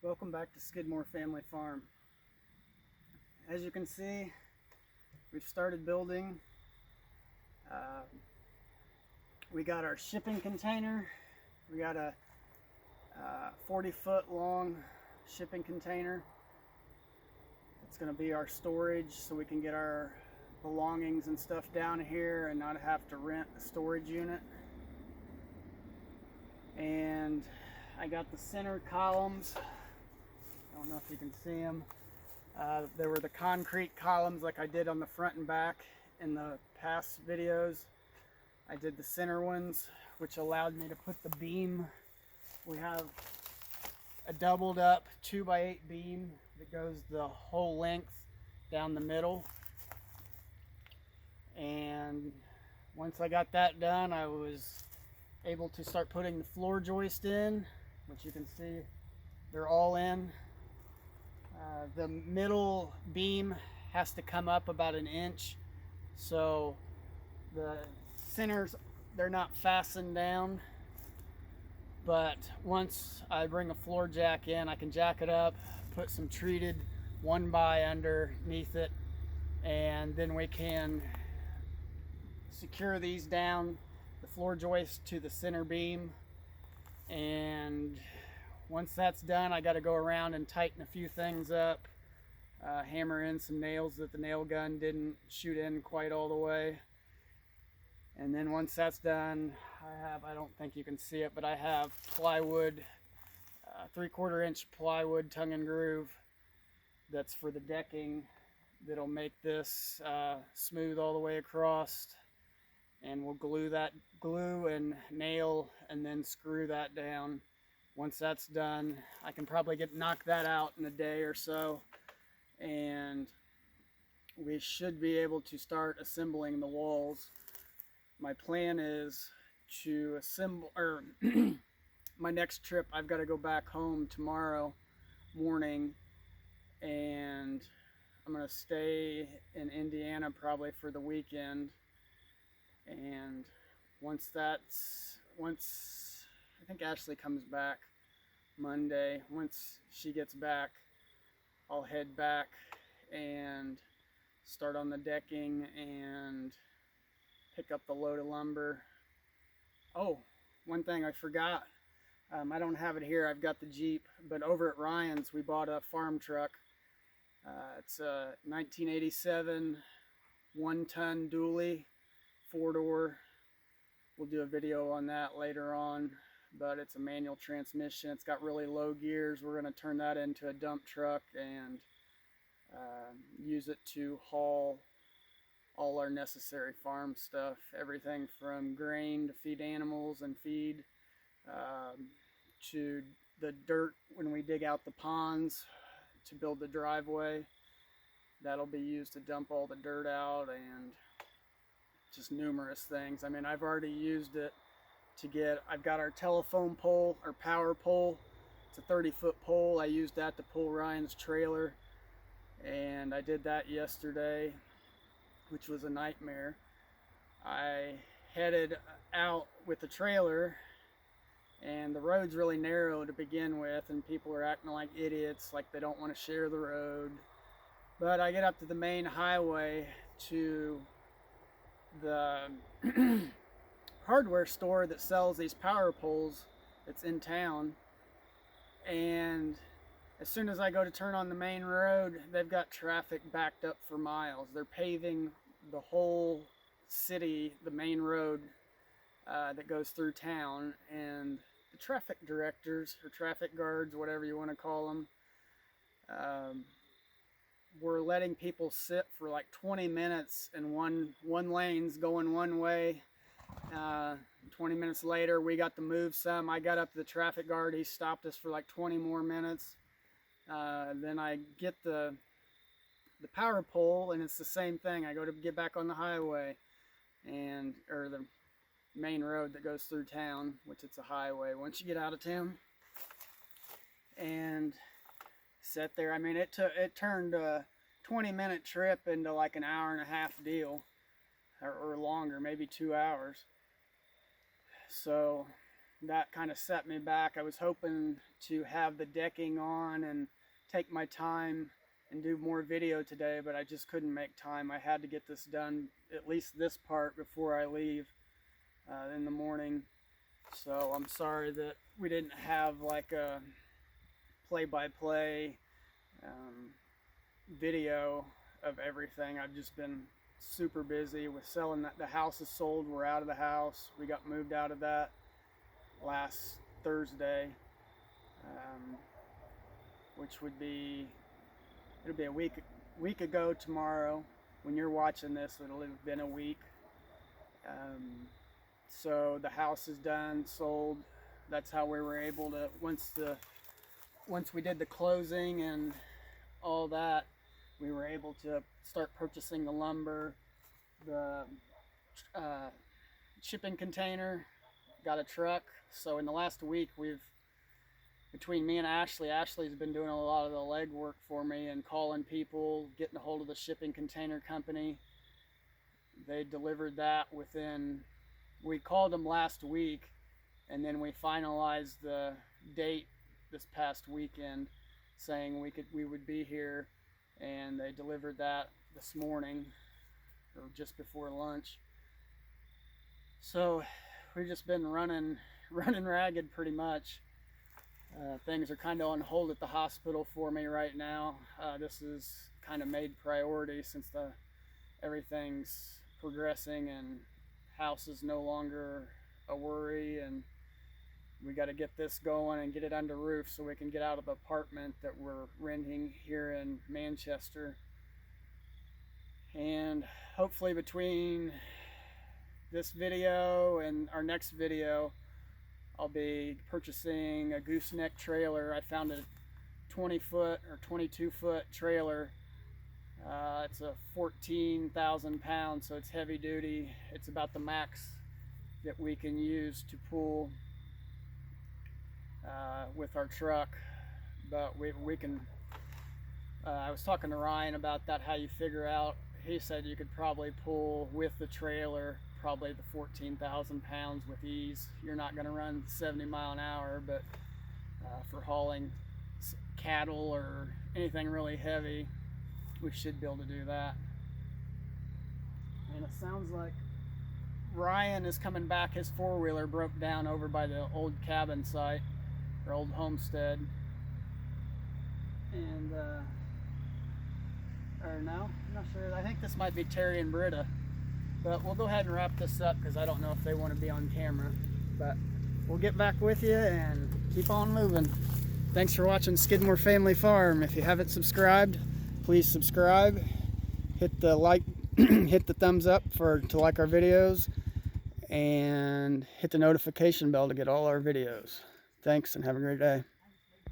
Welcome back to Skidmore Family Farm. As you can see, we've started building. We got our shipping container. We got a 40-foot long shipping container. It's going to be our storage so we can get our belongings and stuff down here and not have to rent a storage unit. And I got the center columns. I don't know if you can see them. There were the concrete columns like I did on the front and back in the past videos. I did the center ones, which allowed me to put the beam. We have a doubled up 2x8 beam that goes the whole length down the middle. And once I got that done, I was able to start putting the floor joist in, which you can see they're all in. The middle beam has to come up about an inch, so the centers, they're not fastened down, but once I bring a floor jack in, I can jack it up, put some treated 1x underneath it, and then we can secure these down, the floor joist to the center beam. And once that's done, I got to go around and tighten a few things up, hammer in some nails that the nail gun didn't shoot in quite all the way. And then once that's done, I don't think you can see it, but I have plywood, 3/4 inch plywood tongue and groove that's for the decking that'll make this smooth all the way across. And we'll glue and nail and then screw that down. Once that's done, I can probably knock that out in a day or so, and we should be able to start assembling the walls. My plan is to assemble, or my next trip, I've got to go back home tomorrow morning, and I'm going to stay in Indiana probably for the weekend. And once I think Ashley comes back Monday. Once she gets back, I'll head back and start on the decking and pick up the load of lumber. Oh, one thing I forgot. I don't have it here. I've got the Jeep, but over at Ryan's we bought a farm truck. It's a 1987 1-ton dually, 4-door. We'll do a video on that later on, but it's a manual transmission. It's got really low gears. We're going to turn that into a dump truck and use it to haul all our necessary farm stuff, everything from grain to feed animals and feed, to the dirt when we dig out the ponds to build the driveway. That'll be used to dump all the dirt out, and just numerous things. I mean, I've already used it to I've got our telephone pole, our power pole. It's a 30-foot pole. I used that to pull Ryan's trailer, and I did that yesterday, which was a nightmare. I headed out with the trailer, and the road's really narrow to begin with, and people are acting like idiots, like they don't want to share the road. But I get up to the main highway to the hardware store that sells these power poles that's in town, and as soon as I go to turn on the main road, they've got traffic backed up for miles. They're paving the whole city, the main road that goes through town, and the traffic directors or traffic guards, whatever you want to call them, we're letting people sit for like 20 minutes in one lane's going one way. 20 minutes later, we got to move some. I got up to the traffic guard. He stopped us for like 20 more minutes. Then I get the power pole, and it's the same thing. I go to get back on the highway, or the main road that goes through town, which it's a highway once you get out of town, and sit there. I mean, it turned a 20-minute trip into like an hour-and-a-half deal, or longer, maybe 2 hours. So that kind of set me back. I was hoping to have the decking on and take my time and do more video today, but I just couldn't make time. I had to get this done, at least this part, before I leave in the morning. So I'm sorry that we didn't have like a play-by-play video of everything. I've just been super busy with selling that. The house is sold. We're out of the house. We got moved out of that last Thursday, which would be, it'll be a week ago tomorrow. When you're watching this, it'll have been a week. So the house is done, sold. That's how we were able to, once we did the closing and all that, we were able to start purchasing the lumber, the shipping container, got a truck. So in the last week, between me and Ashley's been doing a lot of the legwork for me and calling people, getting a hold of the shipping container company. They delivered that we called them last week, and then we finalized the date this past weekend, saying we would be here, and they delivered that this morning or just before lunch. So we've just been running ragged pretty much. Things are kind of on hold at the hospital for me right now. This is kind of made priority since everything's progressing and house is no longer a worry, and we got to get this going and get it under roof so we can get out of the apartment that we're renting here in Manchester. And hopefully between this video and our next video, I'll be purchasing a gooseneck trailer. I found a 20-foot or 22-foot trailer. It's a 14,000 pounds, so it's heavy duty. It's about the max that we can use to pull with our truck, but we can. I was talking to Ryan about that, how you figure out. He said you could probably pull with the trailer probably the 14,000 pounds with ease. You're not going to run 70 mile an hour, but for hauling cattle or anything really heavy, we should be able to do that. And it sounds like Ryan is coming back. His four-wheeler broke down over by the old cabin site, or old homestead. And, or no, I'm not sure. I think this might be Terry and Britta. But we'll go ahead and wrap this up because I don't know if they want to be on camera. But we'll get back with you and keep on moving. Thanks for watching Skidmore Family Farm. If you haven't subscribed, please subscribe. Hit the like, hit the thumbs up to like our videos, and hit the notification bell to get all our videos. Thanks and have a great day.